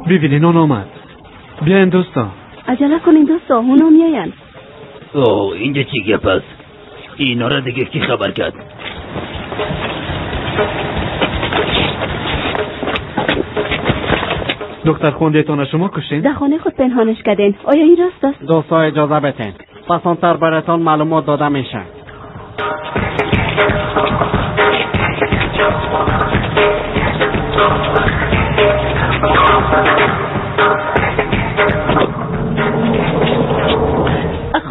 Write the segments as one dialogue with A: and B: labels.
A: ببینین اون آمد. بیاین دوستا.
B: عجله کنین دوستا، اونا میاین.
C: اوه اینجا چی گپ است؟ اینا را دیگه کی خبر کرد؟
A: دختر خوندیتون شما کشین؟
B: در خانه خود پنهانش کردین. آیا این راست است؟
D: دوستا اجازه بتین، پسانتر براتون معلومات داده میشه.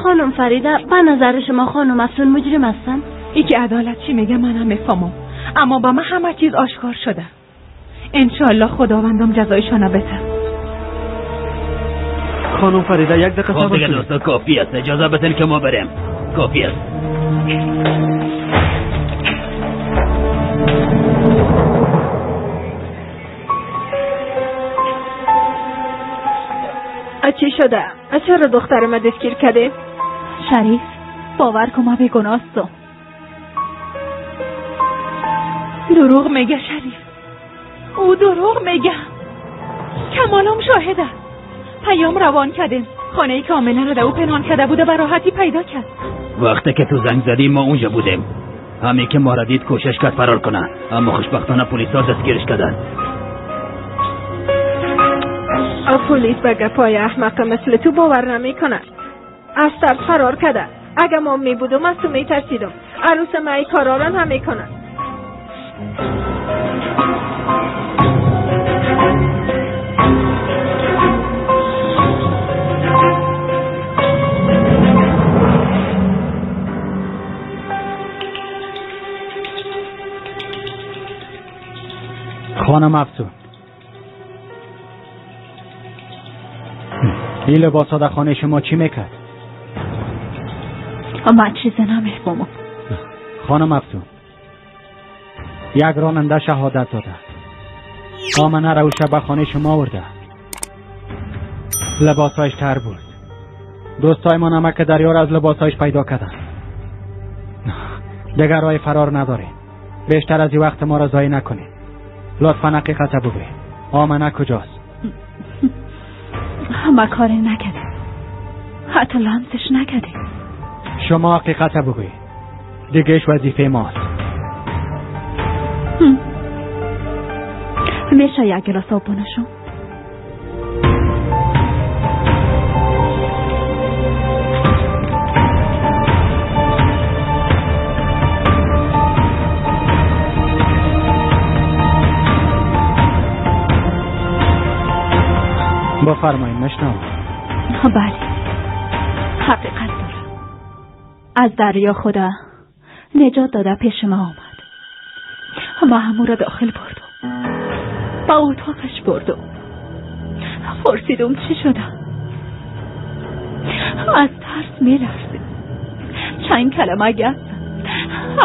B: خانم فریده، به نظر شما خانم افسون مجرم هستن؟
E: ای که عدالت چی میگه منم میفهمم، اما با من همه چیز آشکار شده. انشالله خداوندم جزایشان بده.
A: خانم فریده یک دقیقه صبر
C: کنید. دوستا کافی است، اجازه بدین که ما بریم. کافی است.
E: چی شده؟ چرا دختر ما دستگیر کرده؟
B: شریف، باور کن ما بیگناه هستم.
E: دروغ میگه شریف، او دروغ میگه. کمالم شاهده. پیام روان کردیم، خانه کاملا رو در او پنهان کرده بوده و راحتی پیدا کرد.
C: وقتی که تو زنگ زدیم ما اونجا بودیم. همین که ما را دید کوشش کرد فرار کنه، اما خوشبختانه پلیسا دستگیرش کردن.
E: پلیس به گپای احمق مثل تو باور نمیکنه. از ترس فرار کرده. اگه ما میبودم از تو میترسیدم. عروس ما ای کارا را نمیکنه.
D: خانم افسون، این لباس ها در خانه شما چی میکرد؟
B: من چیز نمیفهمم.
D: خانم افسون، یک راننده شهادت داده، آمنه رو شب خانه شما آورده، لباسایش تر بود. دوستای ما نمک دریا را از لباسایش پیدا کردن. دیگر راه فرار نداره. بیشتر از این وقت ما را ضایع نکنید. لطفاً حقیقت بگوی. آمنه کجاست؟
B: ما کاری نکردیم، حتی لمسش نکردیم.
D: شما حقیقت بگوی. دیگهش وظیفه ماست.
B: میشه یک گلاس آب بنوشم؟
D: بفرمایید مشنوم.
B: بله، حقیقت داره. از دریا خدا نجات داده پیش ما آمد. ما همون را داخل بردم، با اتاقش بردم. پرسیدم چی شده. از ترس میلرزید. چند کلمه گفت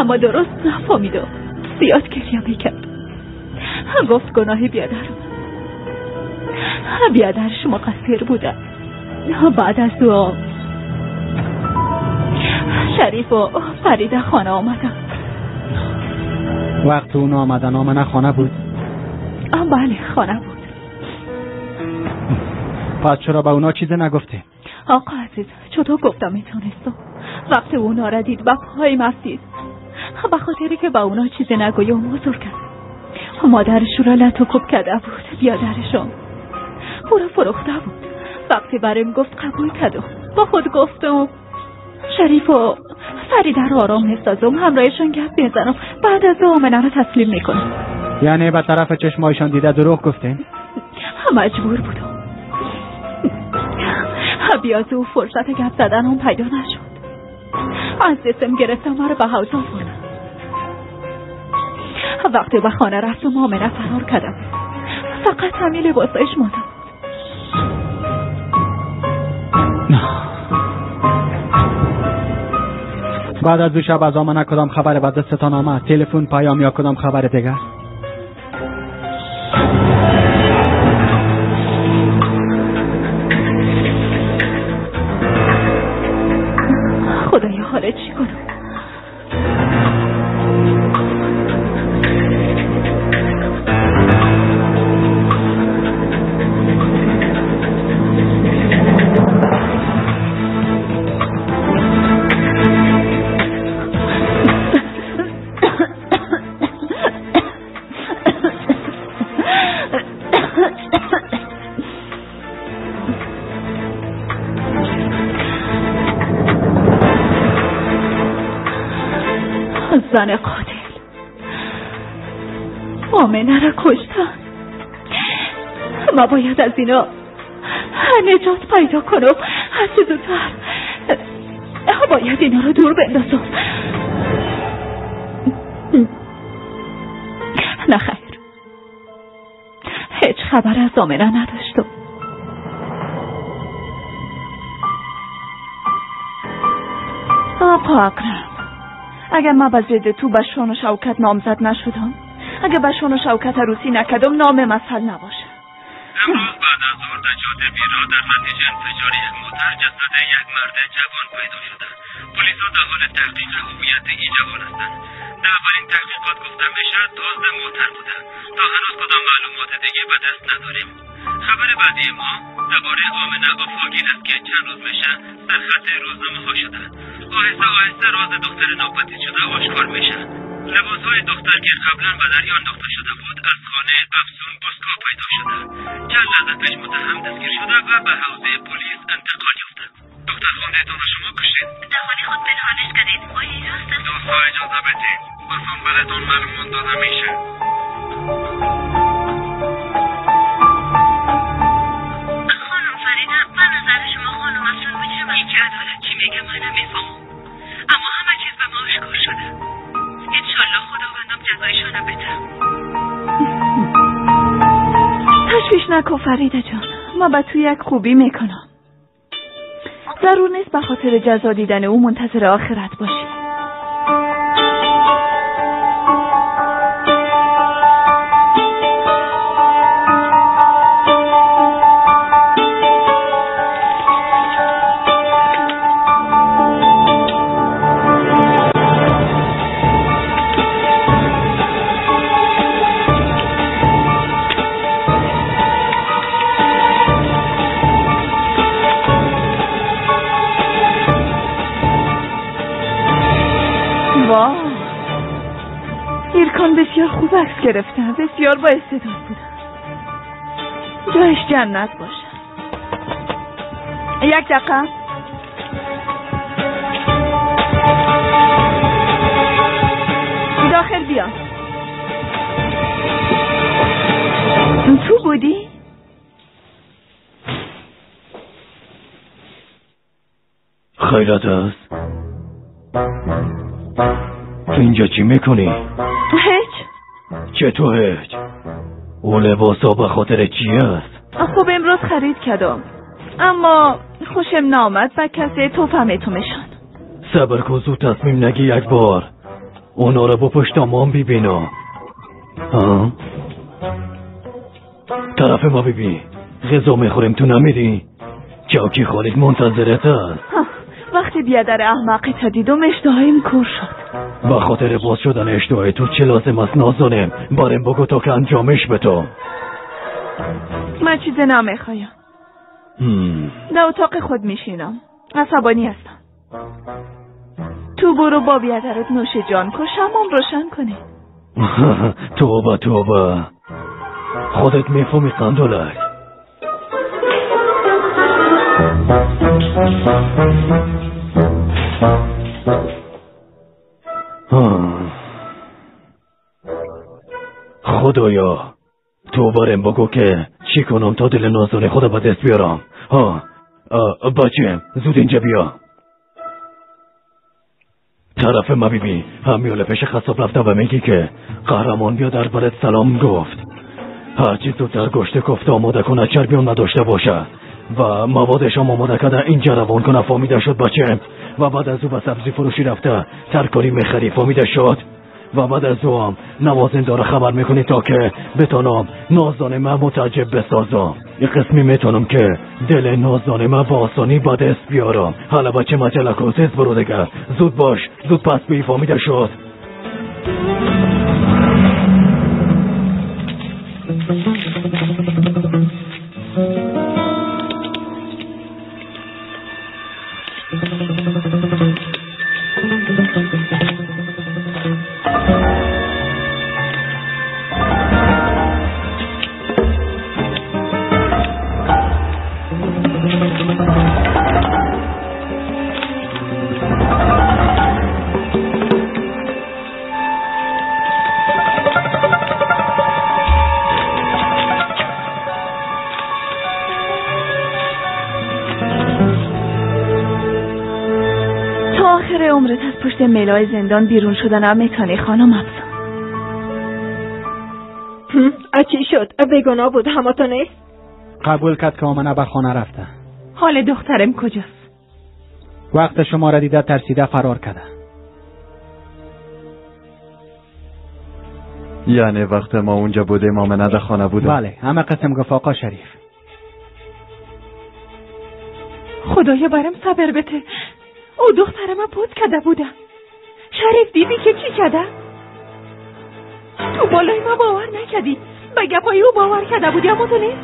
B: اما درست نفهمیدم. زیاد گریه میکرد. گفت گناهی بیادر بیادرش مقصر بوده. بعد از دعا شریف و فریده خانه آمدن.
D: وقت اون آمدن آمنه خانه بود؟
B: بله خانه بود.
D: پس چرا به اونا چیزی نگفته؟
B: آقا عزیز چطور گفتم میتونستم؟ وقتی اونا را دید به پای مفتید، به خاطری که به اونا چیزی نگویم حضور کرد. مادرش را لطو کرده بود. بیادرشون او را فرخته بود. وقتی بریم گفت قبول کردم. با خود گفتم شریف و فریده را آرام میسازم، همراهشون گپ میزنم، بعد از آمنه را تسلیم میکنم.
D: یعنی به طرف چشمایشان دیده دروغ گفتین؟
B: مجبور بودم. بیاد او فرصت گپ زدن هم پیدا نشد. از دستم گرفتم و را به حوض آوردم. وقتی به خانه رفتم آمنه فرار کردم. فقط همین لباسایش مانده بود.
D: بعد از دو شب از آمنه کدام خبر بعد دستتان آمد؟ تلفن، پیام یا کدام خبر دیگر؟
B: خدایا حالا چی کنم؟ زن قاتل آمنه را کشتن. ما باید از اینا نجات پیدا کنم. هرچه زودتر باید اینا رو دور بندازم. نه خیر، هیچ خبر از آمنه نداشتم. آقا اکرم، اگر ما به ضد تو به شان و شوکت نامزد نشدم، اگر به شان و شوکت عروسی نکردم، نام مسئل نباشه.
F: امروز بعد از ظهر در جاده بیرا در نتیجه انفجار یک موتر جسد یک مرد جوان پیدا شده. پلیس‌ها در حال تحقیق هویت این جوان هستند. در اولین تحقیقات گفته میشه دزد موتر بوده. تا هنوز کدام معلومات دیگه به دست نداریم. خبر بعدی ما درباره آمنه آفاگین است که چند روز میشه در خط روزنامه‌ها شده. آهسته آهسته راز دختر ناپدید شده آشکار میشه. لباسهای دختر که قبلا به دریا انداخته شده بود از خانه افسون بوسکا پیدا شده. چند لحظه پیش متهم دستگیر شده و به حوزه پلیس انتقال یافته. دختر خواندهتان را شما کشید.
G: در خانه خود پنهانش کردید. آیا راست است؟
F: دوستا اجازه بدید بازم براتون معلومات داده میشه.
G: خانم فریده، من نظر شما خانم افسون میتونم این که عدالت چی میگه من نمیفهمم، اما همه چیز به ما آشکار شده. انشالله خداوندم جزایشان بده.
B: تشویش نکن فریده جان، ما به تو یک خوبی میکنم. ضرور نیست به خاطر جزا دیدن او منتظر آخرت باشی. ایرکان بسیار خوب عکس گرفتن، بسیار با استعداد بودن. جایش جنت باشه. یک دقیقه داخل بیا. تو بودی؟
H: خیرت است؟ اینجا چی میکنی؟
B: هیچ.
H: چطور هیچ؟ اون لباسا به خاطر چی است؟
B: خب امروز خرید کردم، اما خوشم نامد به کسی توفمه تو میشن.
H: صبر کن، زود تصمیم نگی یک بار. اونا رو با پشتامان ببینا. ها؟ طرف ما ببین، غذا میخوریم تو نمیری؟ چوکی خالد منتظرت است.
B: وقتی بیادر احمقی تا دیدم اشتهایم کور شد.
H: با خاطر باز شدن اشتهای تو چه لازم است نازانم؟ بارم بگو تا که انجامش بتو.
B: من چیز نمیخوایم. در اتاق خود میشینم، عصبانی هستم. تو برو با بیادرت نوش جان کن، شمام روشن کنی.
H: توبه توبه، خودت میفهمی قندولک. خدایا تو بارم بگو که چی کنم تا دل نازانه خدا به دست بیارم. بچه زود اینجا بیا. طرف ما ببین، همیاله پیش خصاب رفته و میگی که قهرمان بیا در برت سلام گفت. هرچی زودتر گوشت کفته آماده کنه، چربیون نداشته باشه و موادش هم آماده کده اینجا روان کنه. فامیده شد بچه؟ و بعد از او به سبزی فروشی رفته ترکاری میخری. فامیده شد؟ و بعد از او هم نوازن داره خبر میکنی تا که بتانم نازانه من متعجب بسازم. یه قسمی میتونم که دل نازانه من با آسانی با دست بیارم. حالا بچه مجله کوزیز برو دیگه، زود باش، زود پس بی. فامیده شد؟
B: عمرت از پشت ملای زندان بیرون شدن میتونی خانم افسون.
E: چی شد؟ بگناه بود هماتو نیست؟
D: قبول کرد که آمنه به خانه رفته.
E: حال دخترم کجاست؟
D: وقت شما را دیده ترسیده فرار کرده.
A: یعنی وقت ما اونجا بودیم آمنه در خانه بوده؟
D: بله، همه قسم گفت آقا شریف.
E: خدایا برم صبر بده. او دخترم بود کده بوده. شریف دیدی که چی کده؟ تو بالای ما باور نکدی. به گپای او باور کده بودی اما تو نیست؟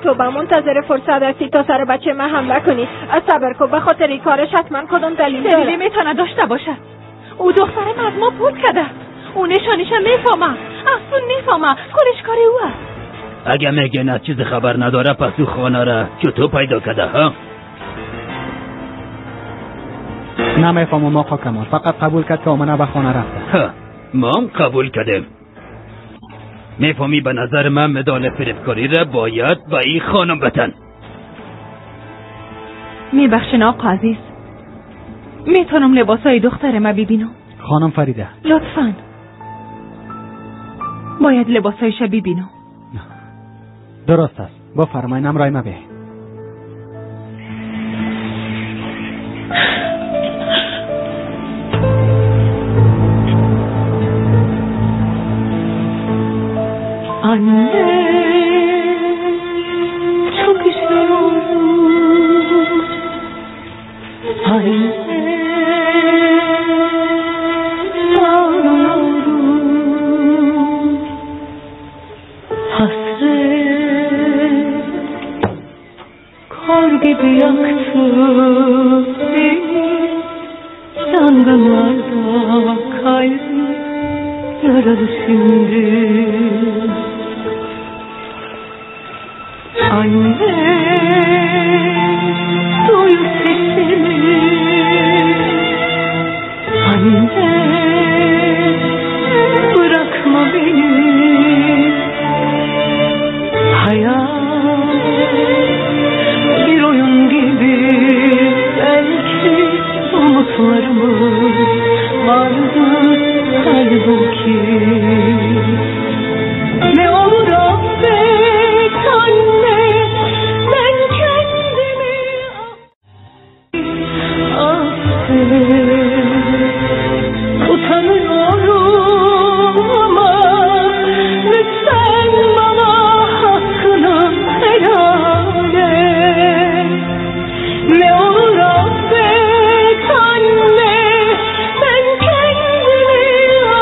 E: توبه منتظر فرصت هستی تا سر بچه من حمله کنی. صبر کن، به خاطر این کارش حتما کدام دلیل داره. میتونه داشته باشه. او دخترم از ما بود کده. او نشانیش میفهمه. اصلا نفهمه. کارش کار او است.
C: اگه میگه نه چیز خبر نداره پس او خانه را چطور پیدا کرده ها؟
D: نمیفهمم آقا کمال، فقط قبول کرد که آمنه به خانه رفته.
C: ما هم قبول کردیم. میفهمی به نظر من مدال فریبکاری را باید به این خانم بتن.
E: میبخشن آقا عزیز، میتونم لباسای دختر ما ببینم؟
D: خانم فریده
E: لطفاً باید لباسایش ببینم.
D: درست است، بفرمایید رای ما به.
E: Anne, çok istiyorum. Anne, ağlıyorum. Hasret, kar gibi yaktı beni. Yangınlarda kalbim yaralı şimdi. Anne, duy sesimi. Anne, bırakma beni. Hayat bir oyun gibi, belki umutlarımız vardır halbuki. Ne olur affet anne. Utanıyorum ama lütfen bana hakkını helal et. Ne olur affet anne, ben kendimi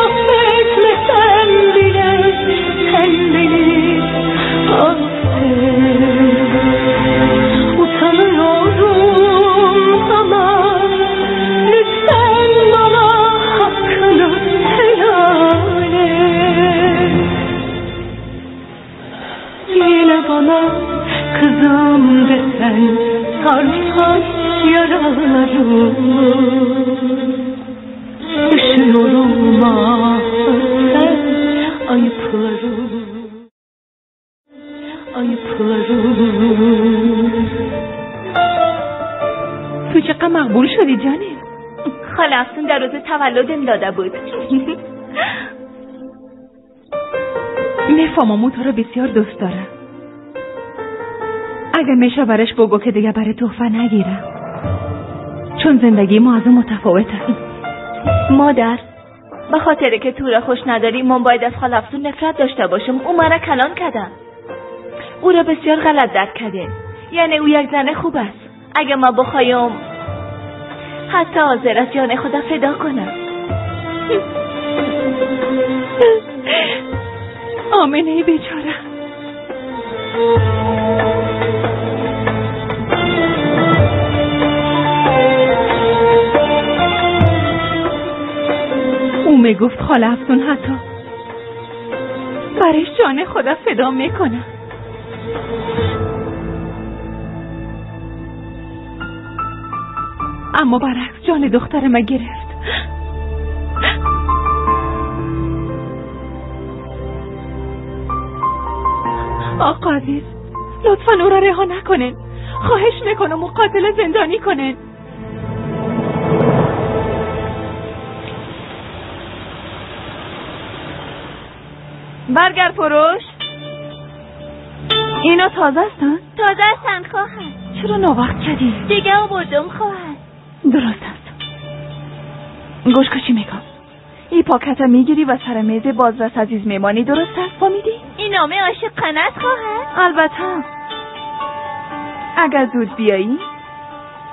E: affetmesem bile sen beni affet. Utanıyorum ama lütfen bana hakkını helal et. Yine bana kızım desen sarsan yaralarımı. Üşüyorum ah sen ayıplarım. تو چقدر مقبول شدی جانی؟
B: خاله افسون در روز تولدم داده بود.
E: میفهمم تو رو بسیار دوست داره. اگه میشه برش بگو که دیگه برای تحفه نگیره، چون زندگی ما از اون متفاوته.
B: مادر، به خاطر که تو را خوش نداری من باید از خاله افسون نفرت داشته باشم. او مرا کلان کردن. او را بسیار غلط درک کردیم. یعنی او یک زن خوب است. اگه ما بخوایم حتی حاضر است جان خدا فدا کنم.
E: آمنه بیچاره. او میگفت خاله افسون حتی برش جان خدا فدا میکنه. اما برعکس جان دختر ما گرفت. آقا عزیز، لطفا او را رها نکنین. خواهش میکنم او قاتل زندانی کنین.
B: برگر فروش. اینا تازه هستن؟
G: تازه هستن خواهر.
B: چرا ناوقت کردی؟
G: دیگه آوردم خواهر.
B: درست است. گوش کشی میکنم. این پاکت میگیری و سر میز بازرس عزیز میمانی، درست است؟ فهمیدی؟
G: این نامه عاشقانه است خواهر.
B: البته. اگر زود بیایی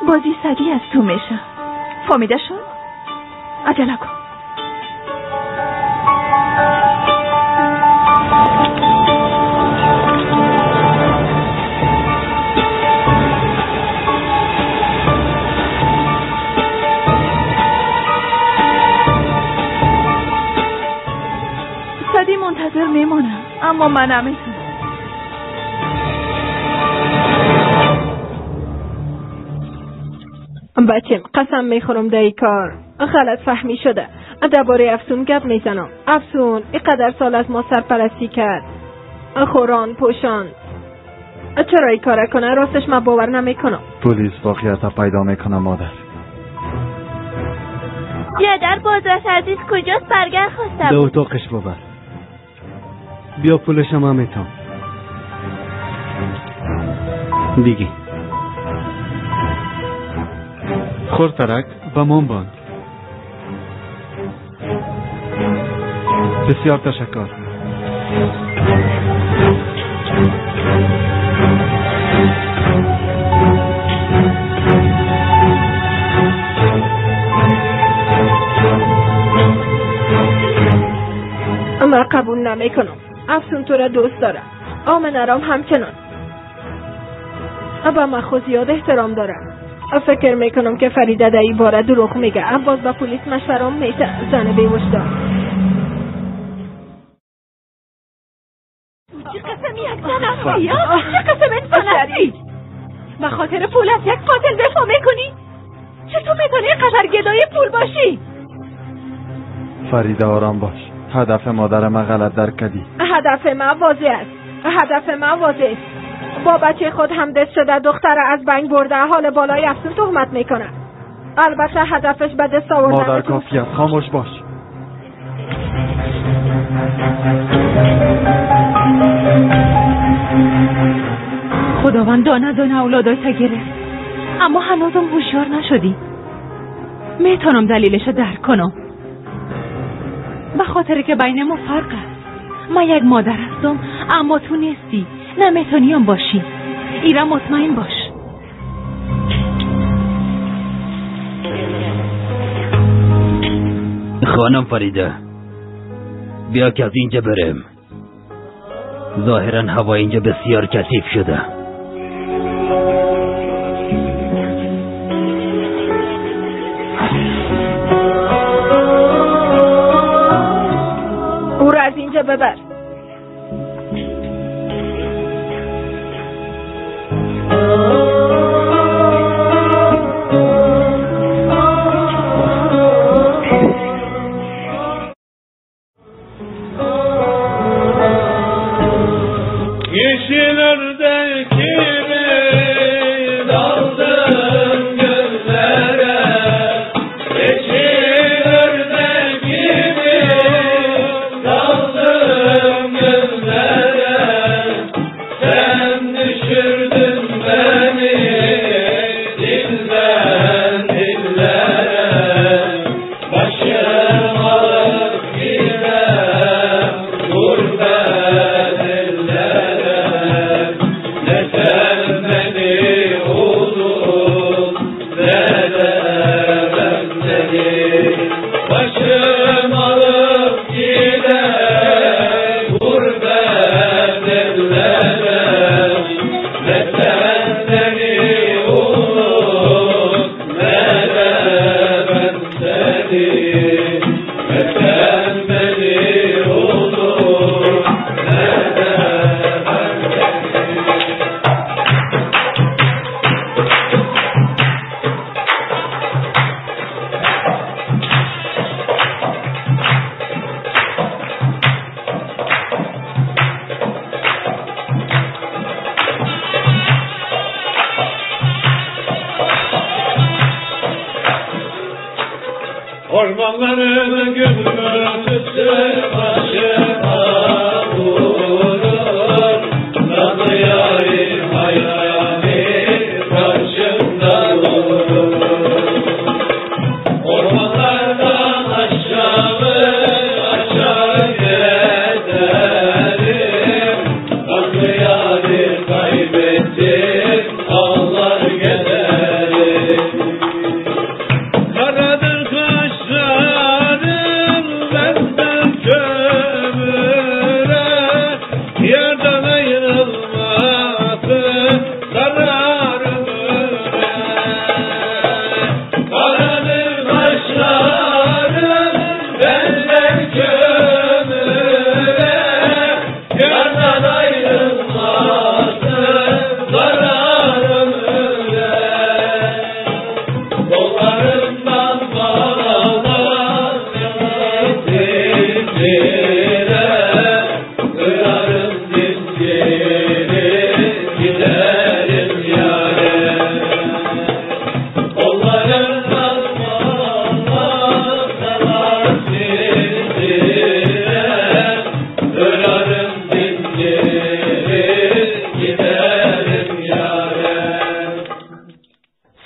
B: بازی سگی از تو میشه. فهمیده شد؟ عجله کن. سدی منتظر میمونم، اما من نمیتونم.
E: بچم قسم میخورم در این کار غلط فهمی شده. درباره افسون گپ میزنم. افسون اینقدر سال از ما سرپرستی کرد، خوران پوشان. چرا این کار کنه؟ راستش من باور نمیکنم.
A: پلیس واقعیت پیدا میکنه مادر.
G: بیادر بازرس عزیز کجاست؟ برگر خواستم.
I: به اتاقش ببر. بیا پولشم هم میتام. دیگه خورترک و من باند. بسیار تشکر.
E: من قبول نمیکنم. افسون تو را دوست دارم. آمنه رام همچنان. ابا من خود زیاد احترام دارم. فکر میکنم که فریده در این باره دروغ میگه. باز با پلیس مشورم میشه. زن بیوشدار.
B: چه قسم یک زن هستی؟ چه قسم انسان هستی؟ به خاطر پول از یک قاتل دفاع میکنی؟ چطور میتونی قدر گدای پول باشی؟
A: فریده آرام باش. هدف مادر من غلط درک کردی.
E: هدف من واضح است. هدف من واضح است. با بچه خود هم دست شده دختر از بنگ برده، حال بالای افسون تهمت میکنه. البته هدفش به دست آوردن.
A: مادر کافی است. خاموش باش.
E: خداوند دانه اولادای گرفت، اما هنوزم هوشیار نشدی. میتونم دلیلش درک کنم، به خاطر که بینمون فرق است. من یک مادر هستم اما تو نیستی، نمیتونیم باشی. ایرا مطمئن باش.
C: خانم فریده، بیا که از اینجا بریم. ظاهرا هوا اینجا بسیار کثیف شده.
E: او را از اینجا ببر.
F: Ormanların gülmesi başıma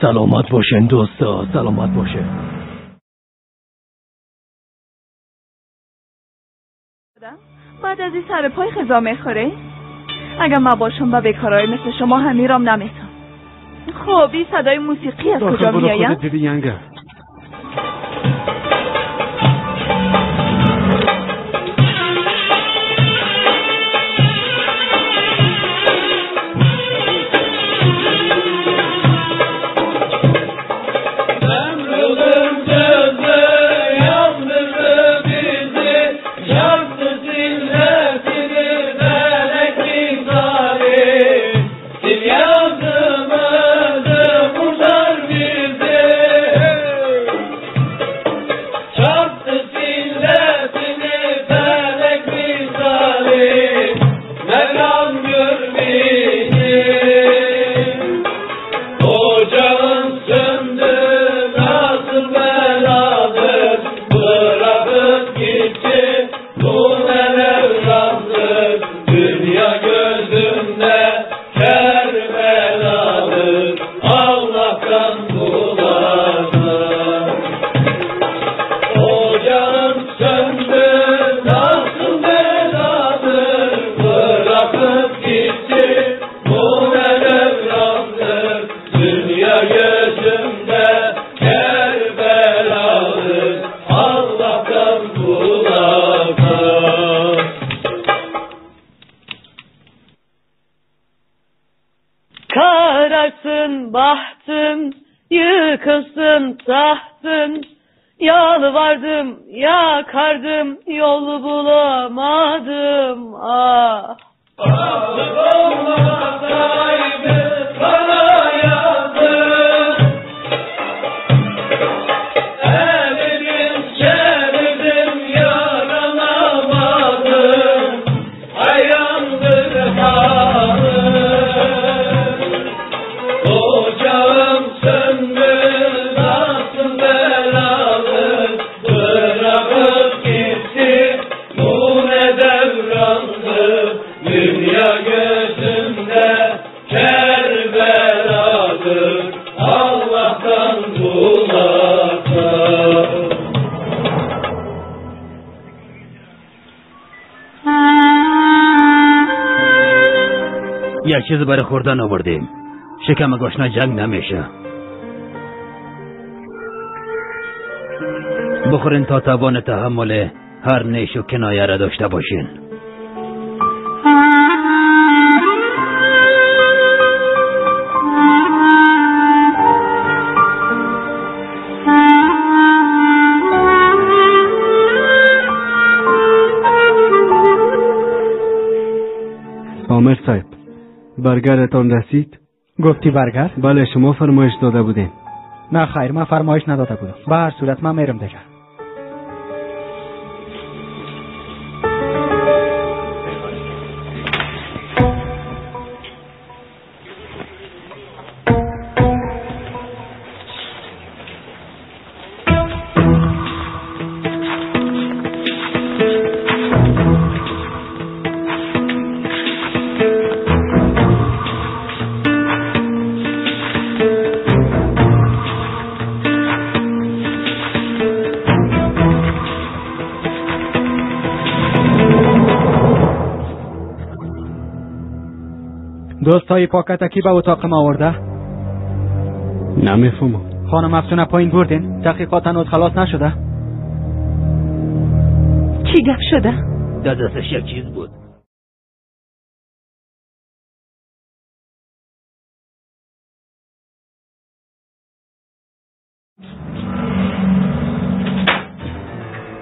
H: سلامت باشین دوستا، سلامت باشین.
B: بعد از این سر پای خزا میخوره؟ اگر ما باشم و بکارای مثل شما همیرام نمیتون. خب این صدای موسیقی از کجا میایم؟
I: دیدی ینگه.
J: Kararsın bahtım, yıkılsın tahtım, yalvardım, yakardım, yol bulamadım, ah.
C: یک چیز برای خوردن آوردیم. شکم گشنه جنگ نمیشه. بخورین تا توان تحمل هر نیش و کنایه را داشته باشین.
I: آمر صاحب، برگرتان رسید؟
D: گفتی برگر؟
I: بله، شما فرمایش داده بودین.
D: نه خیر، من فرمایش نداده بودم. به هر صورت من میرم دیگه. دوستای پاکتکی به اتاق ما آورده؟
I: نمیفهمم.
D: خانم افسونه پایین بردین؟ تحقیقات هنوز خلاص نشده؟
E: چی گپ شده؟
C: در دستش یک چیز بود.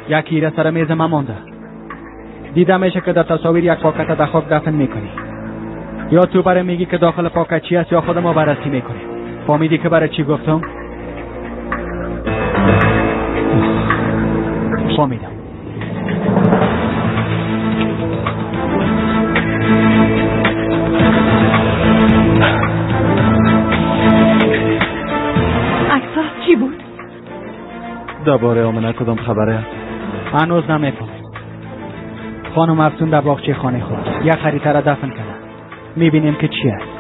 D: یک ایره سر میز من مانده. دیده میشه که در تصاویر یک پاکت در خاک دفن میکنی. یا تو برای میگی که داخل پاکت چی است یا خود ما بررسی میکنیم. فهمیدی که برای چی گفتم؟ فهمیدم.
E: عکس‌ها چی بود؟
A: درباره آمنه کدام خبره؟
D: هنوز نمیفهمم. خانم افسون در باغچه خانه خود یک خریطه را دفن کرده. میبینیم که چی است.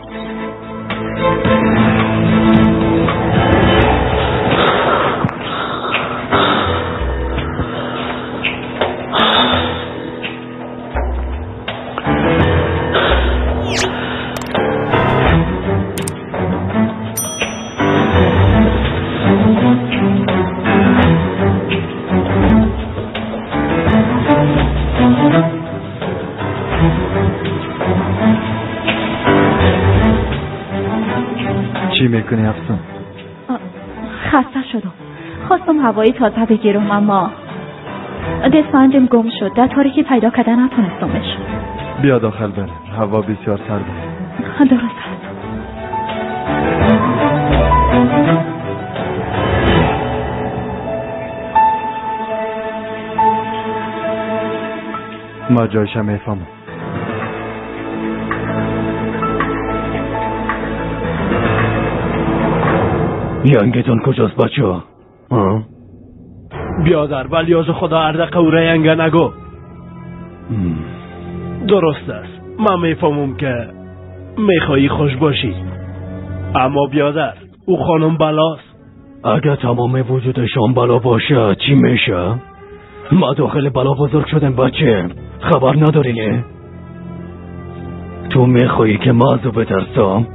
A: میکنی افسون؟
B: خسته شدم. خواستم هوایی تازه بگیرم اما دستانجم گم شد. در تاریکی پیدا کردن نتونستمش.
A: بیا داخل بریم. هوا بسیار سرده.
B: درست است.
A: ما جایشم میفهمم.
H: ینگتون کجاست بچه ها؟
I: بیادر ولی از خدا اردقه او را ینگه نگو. درست است. من میفهمم که میخوایی خوش باشی، اما بیادر او خانم بلاست.
H: اگه تمام وجودشان بلا باشه چی میشه؟ ما داخل بلا بزرگ شدن بچه، خبر نداری نه؟ تو میخوایی که ما ازو بترسم؟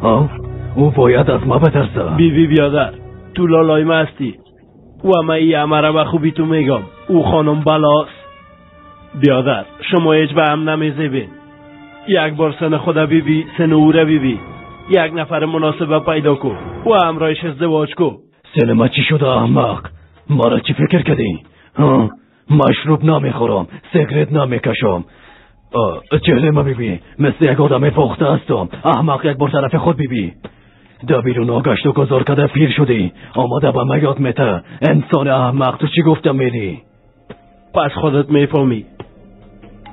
H: او باید از ما بترسه.
I: بیادر تو لالای مستی و من ای امره به خوبی تو میگم او خانم بلاست. بیادر شما هیچ به هم نمیزیبین. یک بار سن خدا بیبی سن او را بیبی. یک نفر مناسبه پیدا کن و همراهش ازدواج کن.
H: سن ما چی شده احمق؟ ما را چی فکر کردی؟ مشروب نمیخورم، سیگرت نمیکشم. چهره ما بیبی مثل یک آدم پخته هستم. احمق یک بار طرف خود بیبی. دبیرون آگشت و گذار کده پیر شدی، آماده به من یاد میته. انسان احمق تو چی گفتم میدی؟
I: پس خودت میفهمی.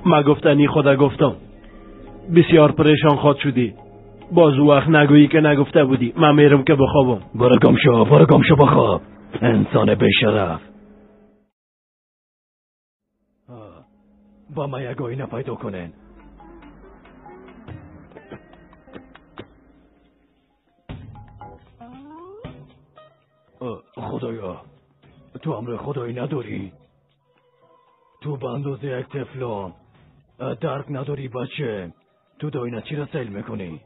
I: ما گفتنی خدا گفتم. بسیار پریشان خود شدی. باز وقت نگویی که نگفته بودی. من میرم که بخوابم.
H: برو گم شو بخواب. انسان بیشرف. با ما یک آینه پیدا کنین. خدایا تو امر خدایی نداری؟ تو به اندازه یک طفلان درک نداری بچه؟ تو داینه چی را سیل میکنی؟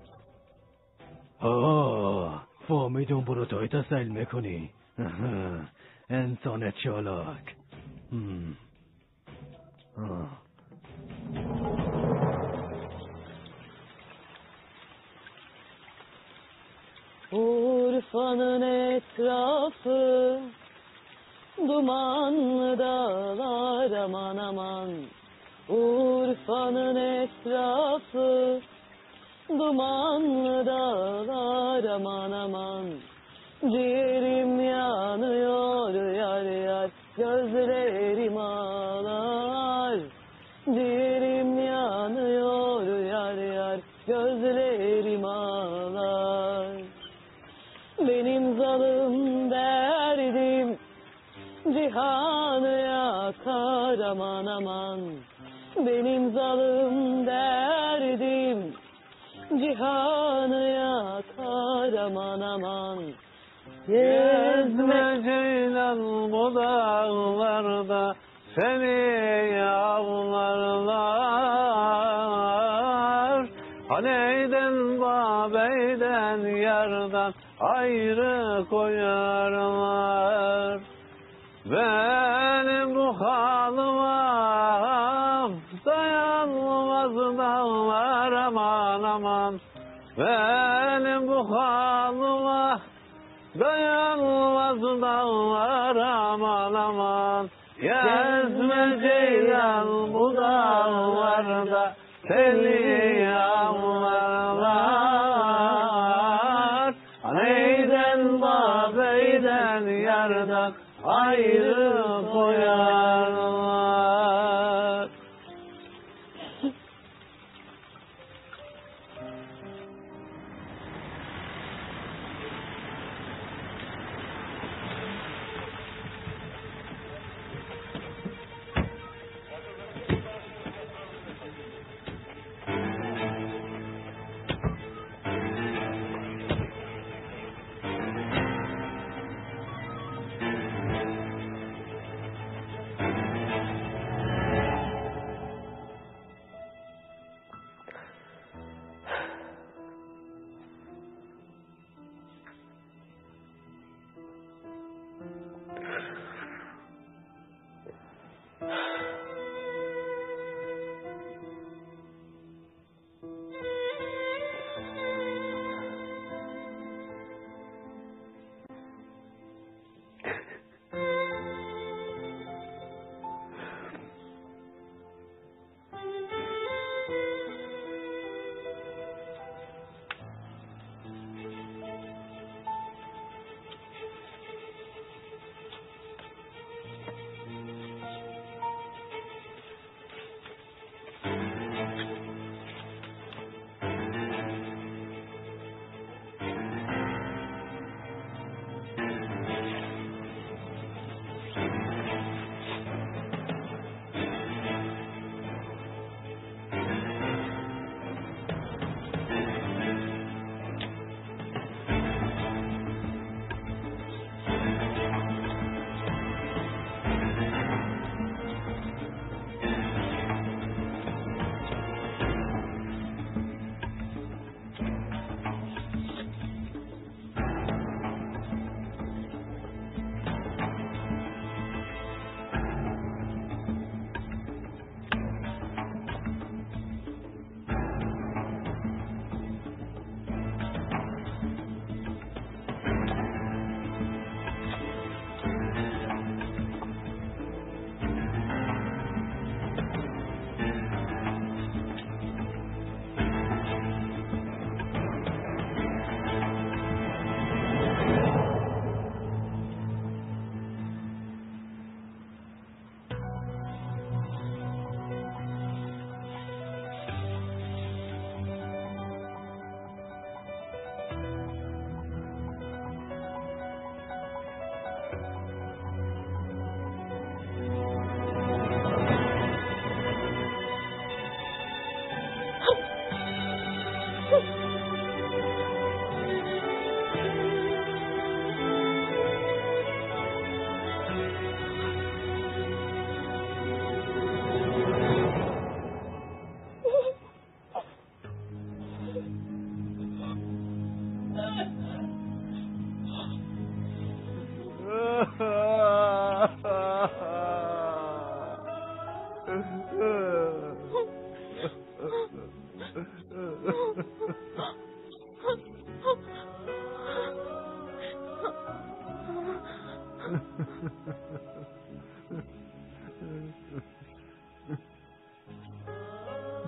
H: فهمیدم برو تایتا سیل میکنی. انسان چالاک.
J: Urfa'nın etrafı dumanlı dağlar aman aman. Urfa'nın etrafı dumanlı dağlar aman aman. Ciğerim yanıyor yar yar, gözlerim ağlar. Ciğerim yanıyor yar yar, gözlerim ağlar. Benim zalim derdim cihanı yakar aman aman. Benim zalim derdim cihanı yakar aman aman. Gezme ceylan bu dağlarda, seni yavlarlar. Haneyden babeyden yardan ayrı koyarlar. Benim bu halıma dayanmaz dağlar aman aman. Benim bu halıma dayanmaz dağlar aman aman. Gezme ceylan bu dağlarda, seni yavlarlar. Neyden babeyden yardan ayrı koyarlar.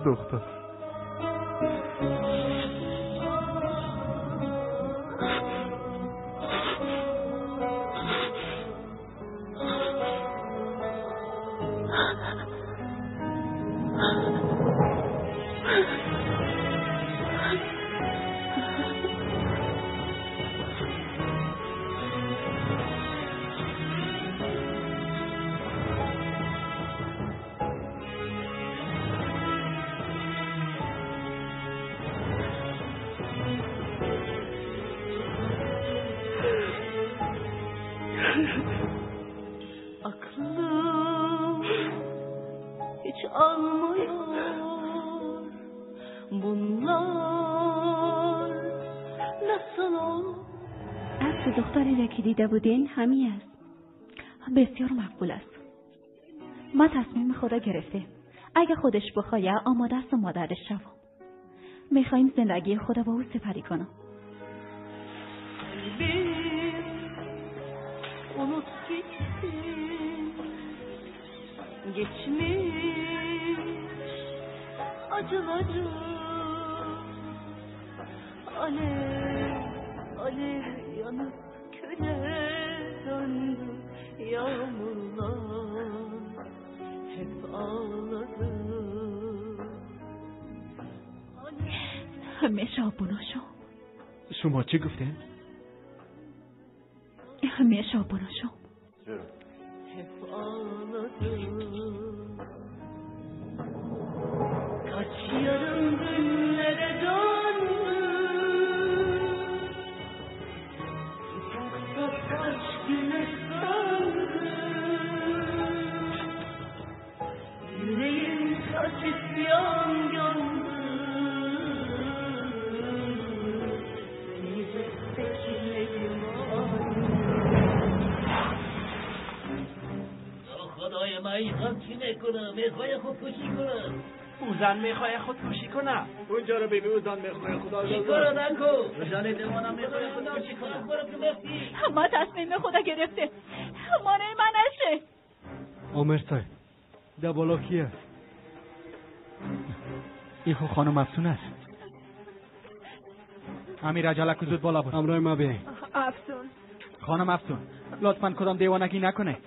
A: دختر
K: Aklım hiç almıyor bunlar nasıl olur؟
B: عکس دختری که دیده بودین همین است. بسیار مقبول است. ما تصمیم خدا گرفته. اگه خودش بخواد آماده است و مادرش شوم. میخوایم زندگی خدا با او سپری کنم.
K: Unut gitsin geçmiş acıları alev alev yanıp küle döndü yağmurlar hep ağladı
B: همیشه آبونا شو.
D: شما چی گفتین؟
B: همیشه آبونا شو.
K: hep ağladı kaç yarım günlere döndü uzakta kaç güneş söndü yüreğim kaç isyan gömdü yürekteki
C: خدای من این هم چی نکنه میخوای خودکشی کنه
I: او زن میخوای خودکشی کنه اونجا رو ببین او زن میخوای خدا
C: چی کنه نکن رجال دیوانم میخوای خودکشی کنه برو تو بختی
B: ما تصمیم خدا گرفته. مانع من نشه.
D: عمر صاحب ده بالا کیه؟ این خو خانم افسون است. امیر عجله که زود بالا بود. همراه ما بیاین.
E: افسون
D: خانم افسون لطفاً کدام دیوانگی نکنه.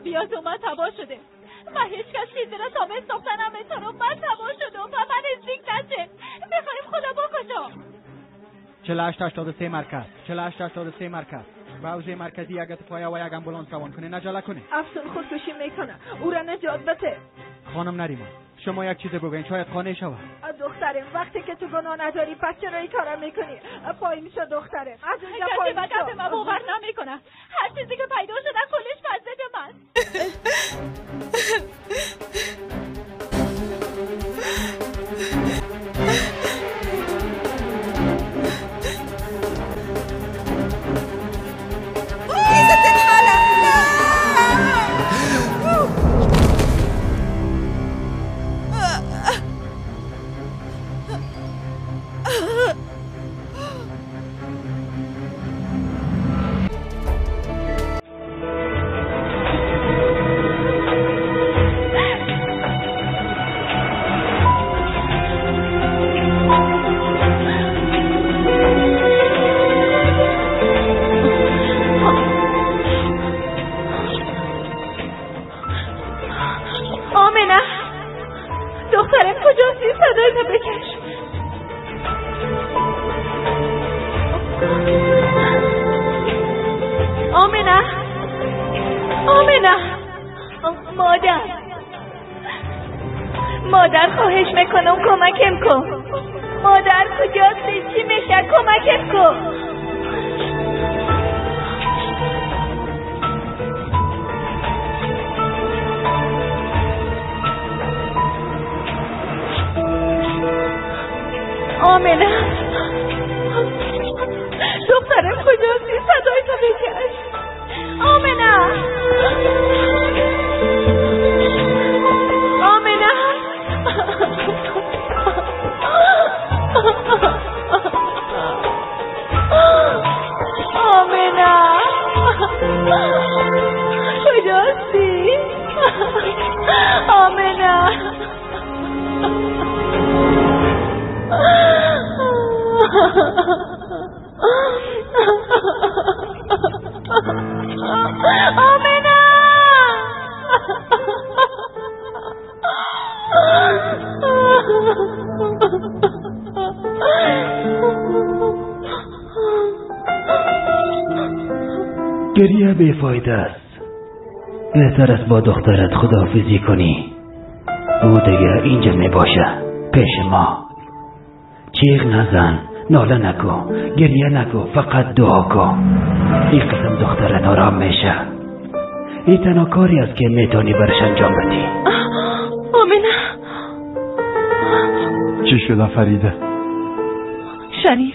B: بیاد و من تباه شده و هیچ کس چیزی را ثابت ساخته نمیتونه. من تباه شده و من نزدیک نشه. میخوایم خدا بکشم.
D: 4883 مرکز 4883 مرکز حوزه مرکزی اگه پایا و یک امبولانس روان کنه نجله کنه.
E: افسون خودکشی میکنه او را نجات بده.
D: خانم نریمان شما یک چیز بگوین شاید خانه شود.
E: دخترم وقتی که تو گناه نداری پس چرا این کارا میکنی؟ پایین شو دخترم از اونجا پایین شو.
B: کسی من باور نمیکنه. هر چیزی که پیدا شده کلش مزد من.
K: مادر خواهش میکنم کمکم کن. مادر کجاستی؟ چی میشه؟ کمکم کن. آمنه دخترم کجاستی؟ صدای تو بکش. آمنه آمنه
C: دیگه بیفایده است. بهتر است با دخترت خداحافظی کنی. او دیگه اینجا میباشه پیش ما. جیغ نزن، ناله نکن، گریه نکن، فقط دعا کن. این قسم دخترت آرام میشه. این تنها کاری است که میتونی برش انجام بدی.
E: آمینه.
A: چی شده فریده؟
E: شریف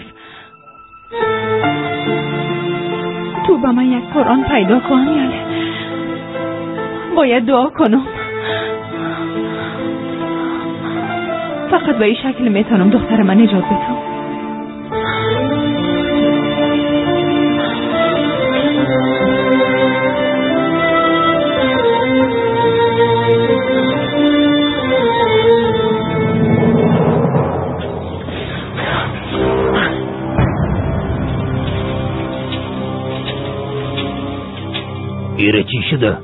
E: تو با من یک قرآن پیدا کن یاله. باید دعا کنم. فقط به این شکل میتونم دختر من نجات بدم.
C: ایره چی شده؟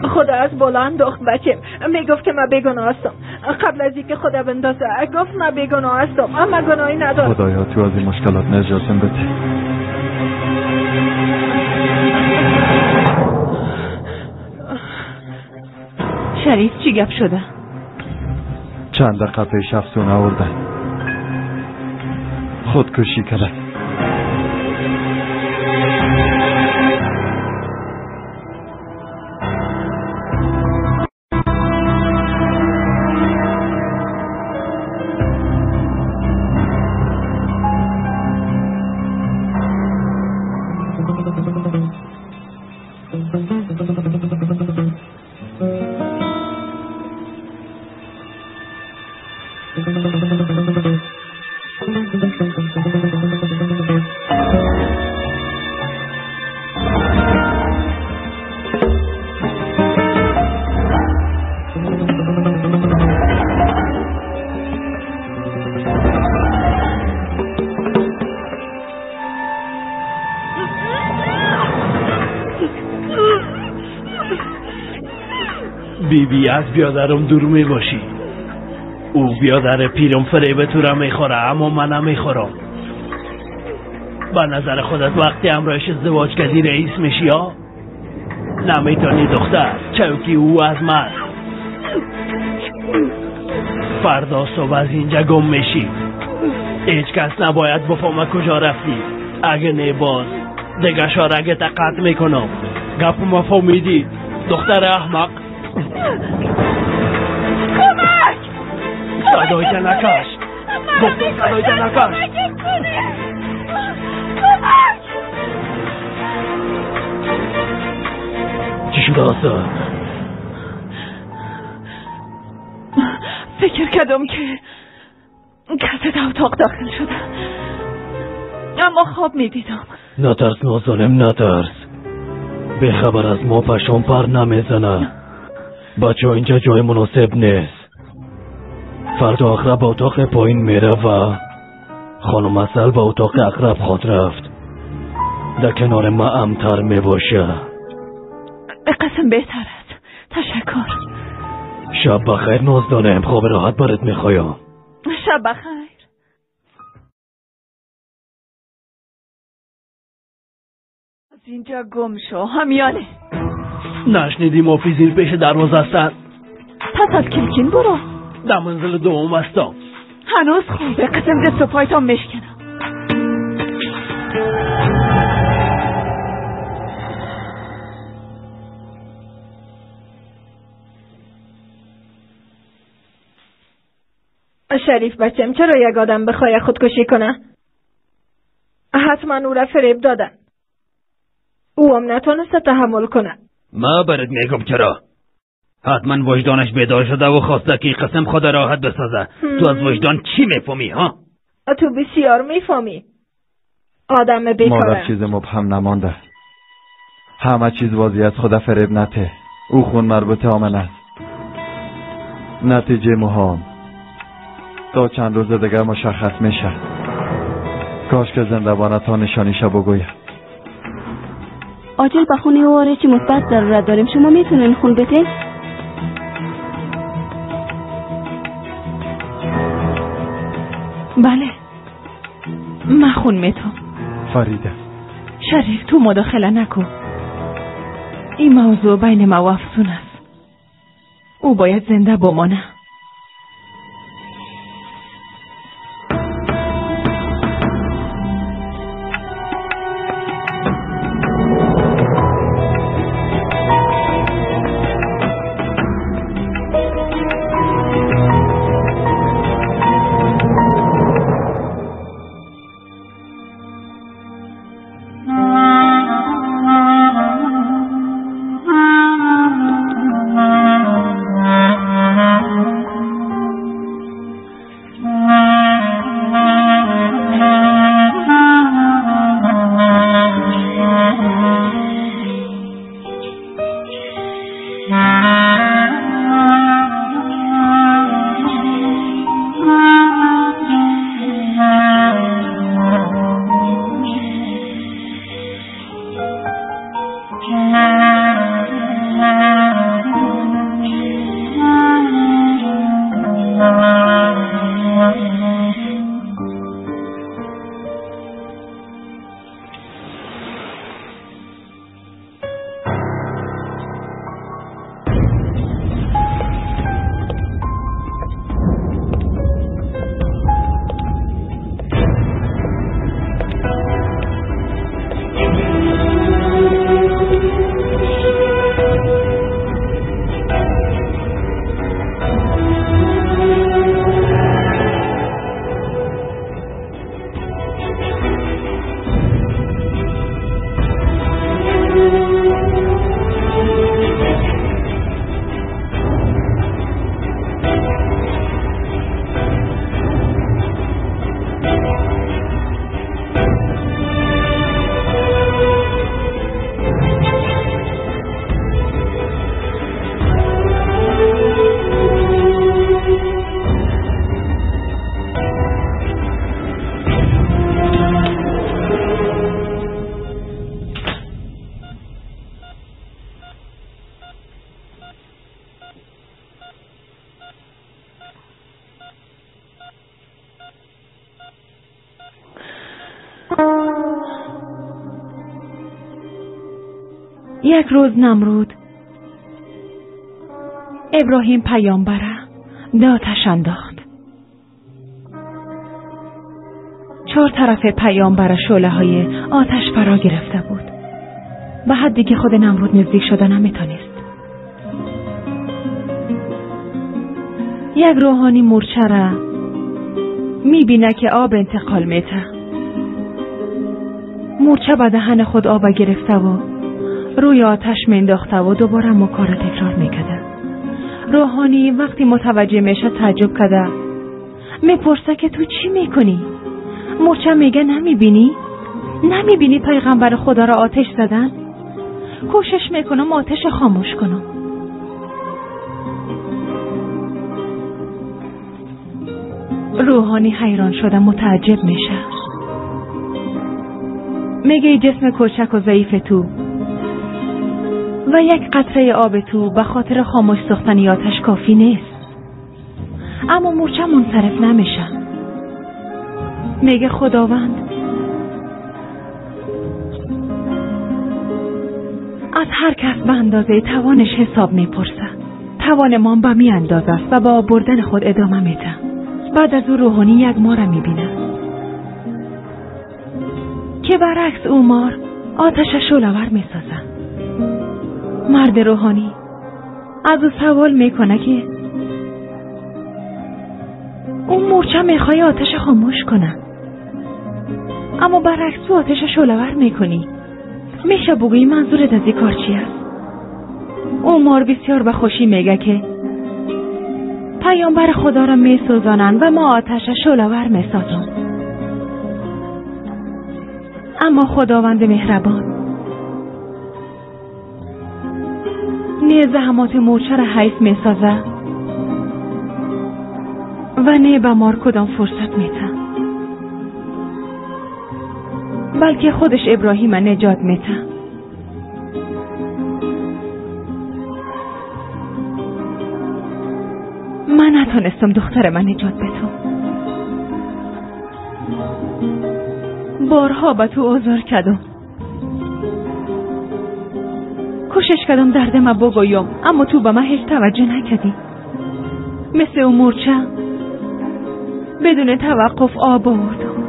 K: خدا از بالا انداخت بچم. میگفت که من بیگناه هستم. قبل از اینکه خدا بندازه گفت من بیگناه هستم، اما گناهی ندارم.
A: خدایا تو از این مشکلات نجاتم بده.
E: شریف چی گپ شده؟
A: چند دقیقه پیش افسون آوردن، خودکشی کرد.
I: بیبی از بیادرم دور می باشی. او بیادر پیرم فریب تو را میخوره، اما من نمیخورم. به نظر خودت وقتی همراهش ازدواج کردی رئیس میشی ها؟ نمیتونی دختر، چوکی او از من. فردا صبح از اینجا گم میشی. هیچ کس نباید بفهمه کجا رفتی. اگه نه باز دیگه شارگت قطع میکنم. گپ ما فهمیدی دختر احمق؟
K: کمک!
I: صدای جنکش گفتم صدای جنکش.
K: کمک!
H: چی شده آسا؟
E: فکر کردم که کسی در اتاق داخل شده، اما خواب میدیدم.
H: نترس نازانم، نترس. به خبر از ما پشم پر نمیزنه. بچه ها اینجا جای مناسب نیست. فردا اقرب به اتاق پایین میره و خانم اصل به اتاق اقرب خود رفت. در کنار ما امتر میباشه.
E: قسم بهتر است. تشکر.
H: شب بخیر نازدانم، خواب راحت برات میخوایم.
E: شب بخیر. از اینجا گم شو همیانه.
I: نشنیدی مافیزین پیش دروازه هستن؟
E: پس از کلکین برو.
I: در منزل دوم هستم.
E: هنوز خوبه، قسم دست و پایتان مشکنم.
K: شریف بچم، چرا یک آدم بخواه خودکشی کنه؟ حتما او را فریب دادن. او هم نتونسته تحمل کنه.
C: ما برات میگم چرا. حتما وجدانش بیدار شده و خواسته که قسم خود راحت بسازه. تو از وجدان چی میفهمی ها؟
K: تو بسیار میفهمی. آدم بیکاره.
A: مادر چیز مبهم نمانده. همه چیز واضح از خدا فریب نته. او خون مربوط آمن است. نتیجه مهم تا چند روز دیگه مشخص میشه. کاش که زندگانه تا نشانیشو بگویم.
L: آجل به خونه او آره چی مثبت ضرورت داریم. شما میتونین خون بده؟
E: بله. مخون میتو.
A: فریده
E: شریف تو مداخله نکن. این موضوع بین ما و افسون است. او باید زنده بمانه. یک روز نمرود ابراهیم پیامبره به آتش انداخت. 4 طرف پیامبر شعله‌های آتش فرا گرفته بود. به حدی که خود نمرود نزدیک شدن نمیتونست. یک روحانی مورچه را میبینه که آب انتقال میده. مورچه به دهن خود آب گرفته و روی آتش مینداخته و دوباره مکار تکرار میکده. روحانی وقتی متوجه میشه تعجب کرده. میپرسه که تو چی میکنی؟ مورچه میگه نمیبینی؟ نمیبینی پیغمبر خدا را آتش زدن؟ کوشش میکنم آتش خاموش کنم. روحانی حیران شده متعجب میشه. میگه جسم کوچک و ضعیف تو و یک قطره آب تو به خاطر خاموش ساختن آتش کافی نیست. اما مورچه منصرف نمیشه. میگه خداوند از هر کس به اندازه توانش حساب میپرسه. توان ما به می اندازه است و با بردن خود ادامه میده. بعد از او روحانی یک مار میبینه که برعکس او مار آتش شعله‌ور میسازه. مرد روحانی از او سوال میکنه که اون مورچه میخوای آتش خاموش کنه، اما برعکس تو آتش شعله‌ور میکنی. میشه بگویی منظورت از این کار چی است؟ اون مار بسیار به خوشی میگه که پیامبر خدا را میسوزانن و ما آتش شعله‌ور میسازن. اما خداوند مهربان نه زحمات مورچه را حیف میسازه و نه به مار کدام فرصت میده، بلکه خودش ابراهیم نجات میده. من نتونستم دختر من نجات بدم. بارها به تو عذر کردم، کوشش کردم درد ما بگویم، اما تو به من هیچ توجه نکردی. مثل اون مورچه بدون توقف آب آوردم،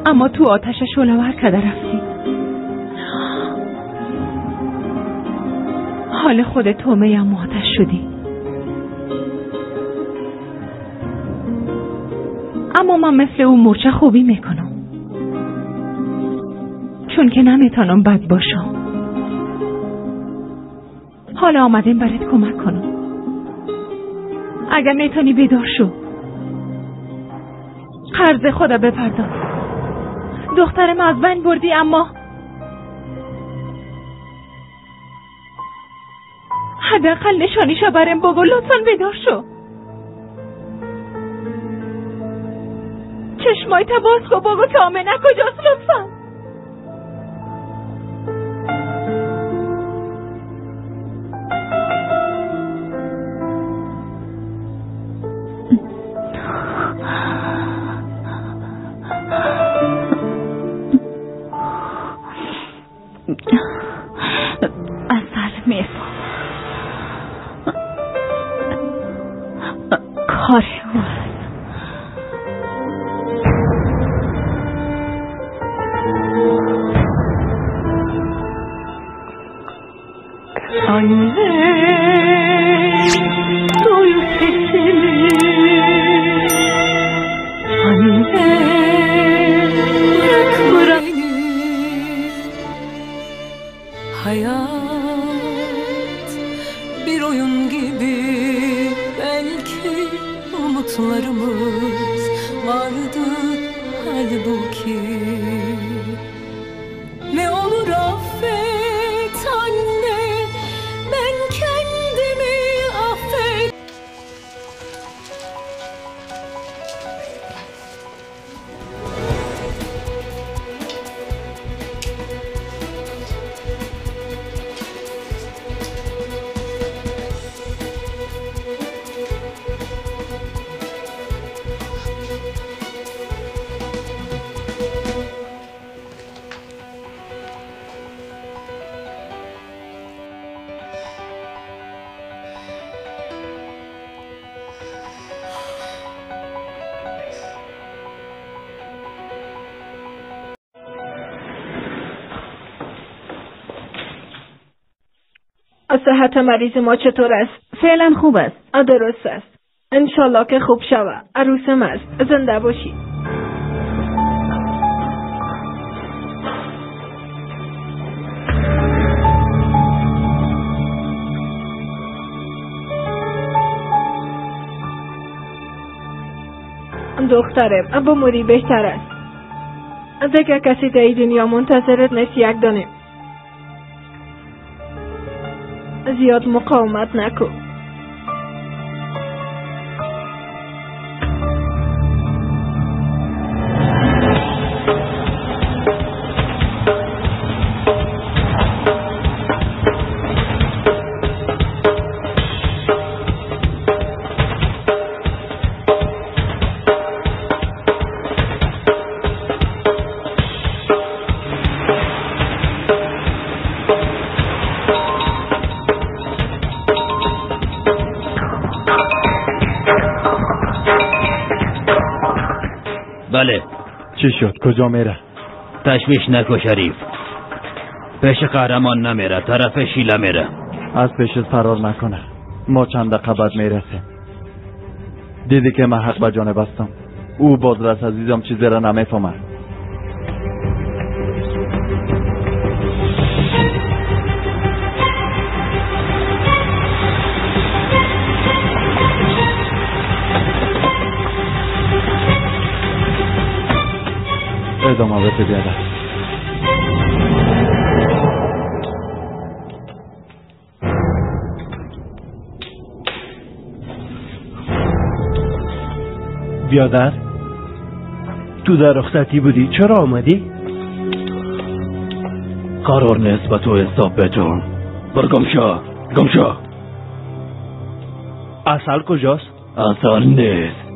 E: اما تو آتش شعله‌ور کرده رفتی. حال خودت تومه هم آتش شدی. اما من مثل اون مورچه خوبی میکنم، چون که نمیتونم بد باشم. حالا آمدیم برات کمک کنم. اگر میتونی بیدار شو، قرض خدا بپرداز. دخترم از بین بردی، اما حداقل نشانیشو برام بگو. لطفاً بیدار شو. چشمای باز کن، بگو که آمنه کجاست لطفاً.
B: اصل میفهم کار او است.
M: Hayat bir oyun gibi, belki umutlarımız vardı halbuki. Ne olur affet anne, ben kendimi affet.
K: صحت مریض ما چطور است؟
L: فعلا خوب است.
K: درست است. انشالله که خوب شود. عروسم است. زنده باشی. دخترم بموری بهتر است. دیگه کسی در دنیا منتظرت نیست. یک دانه زیاد مقاومت نکن.
C: بله.
A: چی شد؟ کجا میره؟
C: تشویش نکو شریف. پیش قهرمان نمیره، طرف شیله میره.
A: از پیشت فرار نکنه. ما چند دقیقه بعد میرسیم. دیدی که من حق به جانب هستم. او بازرس عزیزم چیزی را نمیفهمه. ادامه بده بیاده.
I: بیادر تو در رخصتی بودی، چرا آمدی؟
H: قرار نیست به تو حساب بتون. بر گمشا.
I: اصل کجاست؟
H: اصل نیست.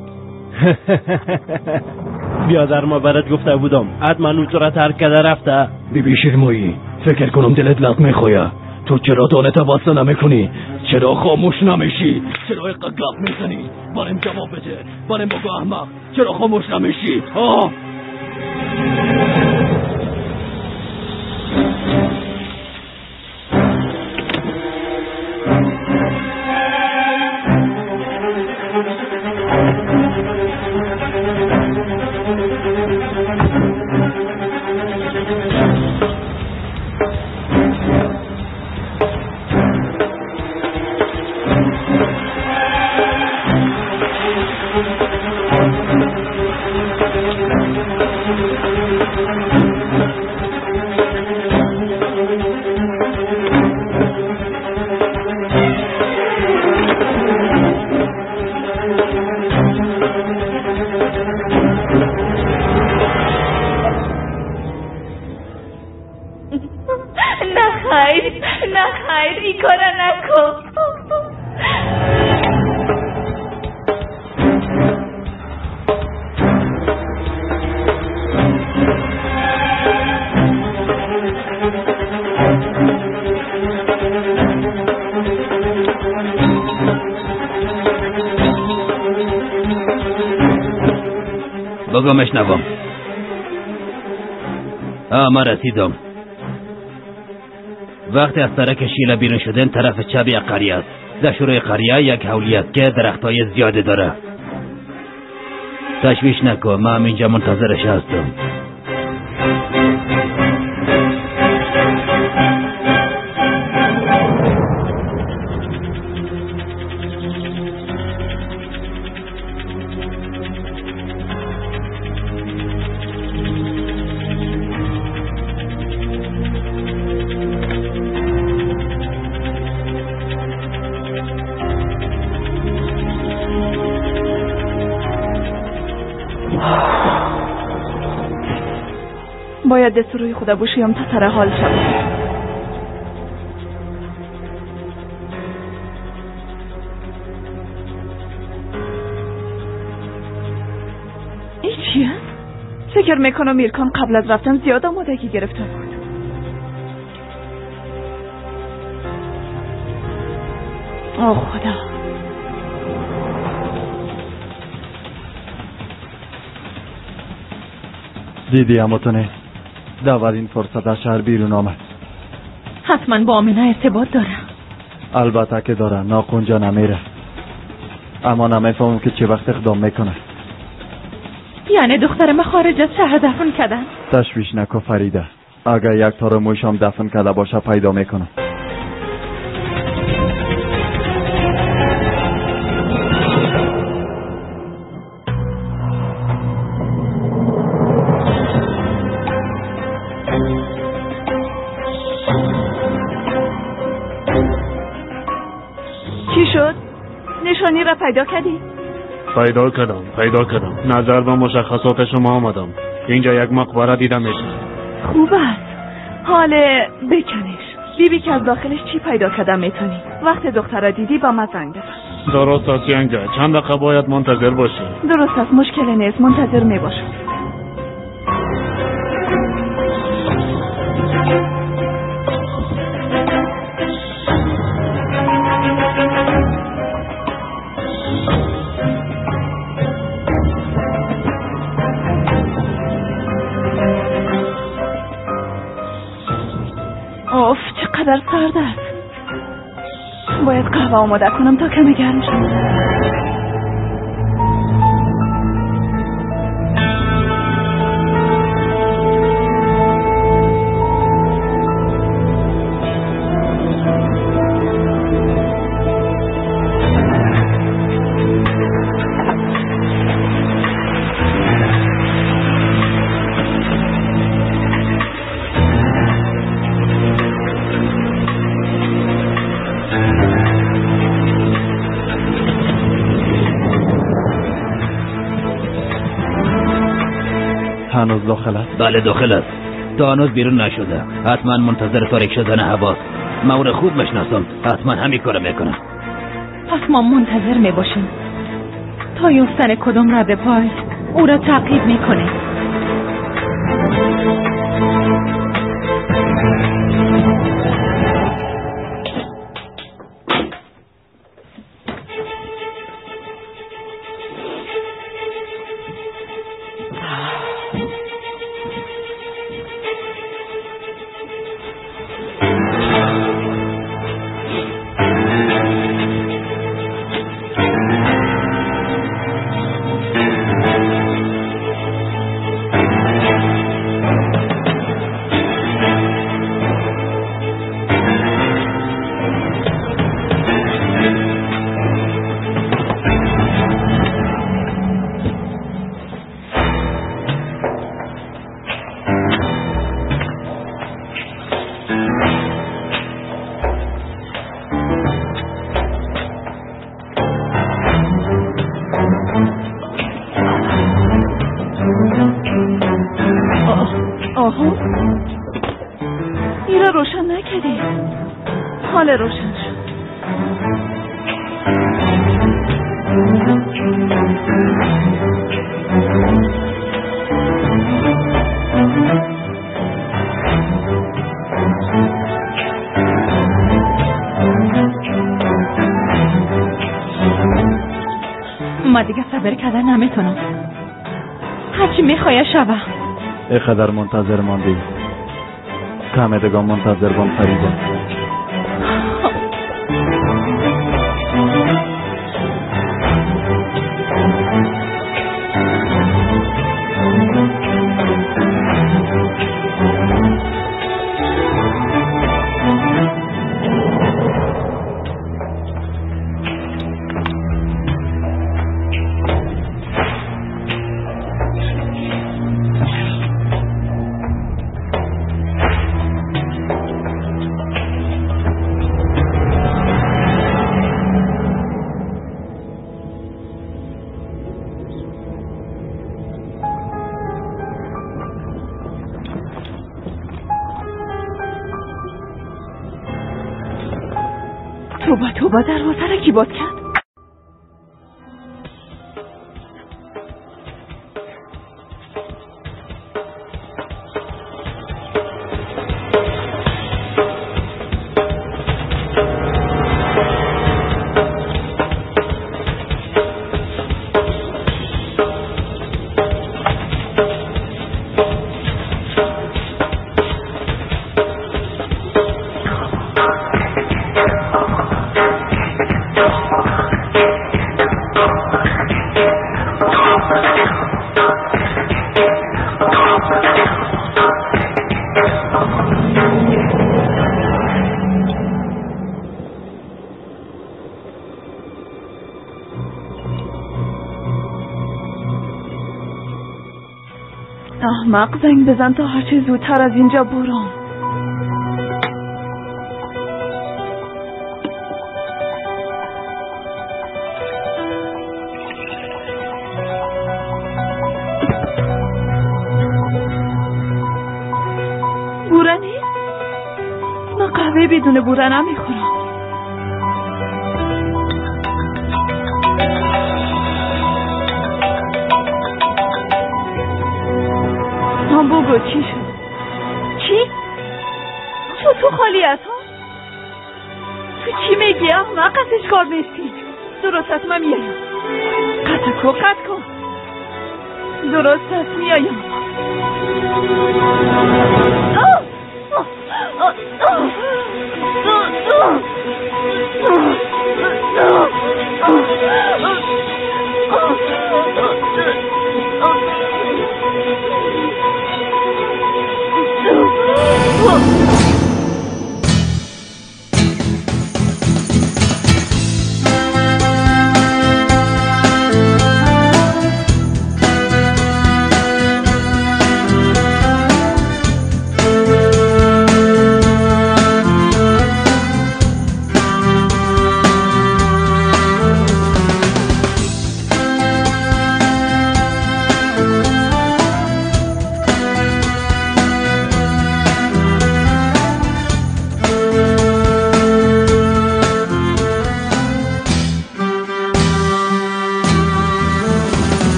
I: بیادر ما برات گفته بودم حتما اون طور ترک کرده رفته.
H: بیبی شیرمایی فکر کنم دلت لغ میخواه. تو چرا دانت واسه نمیکنی؟ چرا خاموش نمیشی؟ چرا قلق میزنی؟ بارم جواب بده. بارم بگو احمق چرا خاموش نمیشی؟
C: بگو مشنوم. ما رسیدم. وقتی از سرک شیله بیرون شدن طرف چپ یک قریه است. در شروع قریه یک حولی است که درختای زیاده داره. تشویش نکن، من هم اینجا منتظرش هستم.
B: باید دست روی خدا بوشیم تا سر حال شد. این چیه؟ فکر میکنم میرکان قبل از رفتن زیاد آمادگی گرفته بود. اوه خدا.
A: دیدی اماتونه در این فرصت از شهر بیرون آمد.
E: حتما با آمنه ارتباط داره.
A: البته که داره، ناکنجا نمیره. اما نمیفهمم که چه وقت اقدام میکنه.
E: یعنی دخترم خارج از شهر دفن کردن؟
A: تشویش نکن فریده. اگر یک تار موشم دفن کرده باشه پیدا میکنم.
B: نشانی را پیدا کردی؟
J: پیدا کردم. نظر به مشخصات شما آمدم. اینجا یک مقبره دیده میشه.
B: خوب است. حال بکنش. بیبی که از داخلش چی پیدا کردم میتونی. وقت دختر را دیدی با ما زنگ بزن.
J: درست است ینگه. چند دقیقه باید منتظر باشی.
B: درست است، مشکل نیست، منتظر میباشم. اوف چقدر سرد است. باید قهوه آماده کنم تا کمی گرم شد.
A: هنوز داخل است؟
C: بله داخل است. تا هنوز بیرون نشده. حتما منتظر تاریک شدن هواست. من او را خوب میشناسم. حتما همین کارو میکنه.
E: پس ما منتظر میباشیم تا یفتن کدوم رد پای او را تعقیب میکنه.
B: این را روشن نکردی. حال روشن شد.
E: ما دیگه صبر کردن نمیتونم. هرچی میخوای شوه.
A: اینقدر منتظر ماندی. کم دیگه منتظر بام فریده.
B: توبه دروازه را کی باز کرد؟ احمق، زنگ بزن تا هرچه زودتر از اینجا برم. بوره نیست؟ من قهوه بدون بوره نمیخورم. بگو چی شد؟ چی؟ تو خالی از ها؟ تو چی میگی احمق؟ قطعش کار نیستی. درست است من میایم. قطع کن. درست است میایم.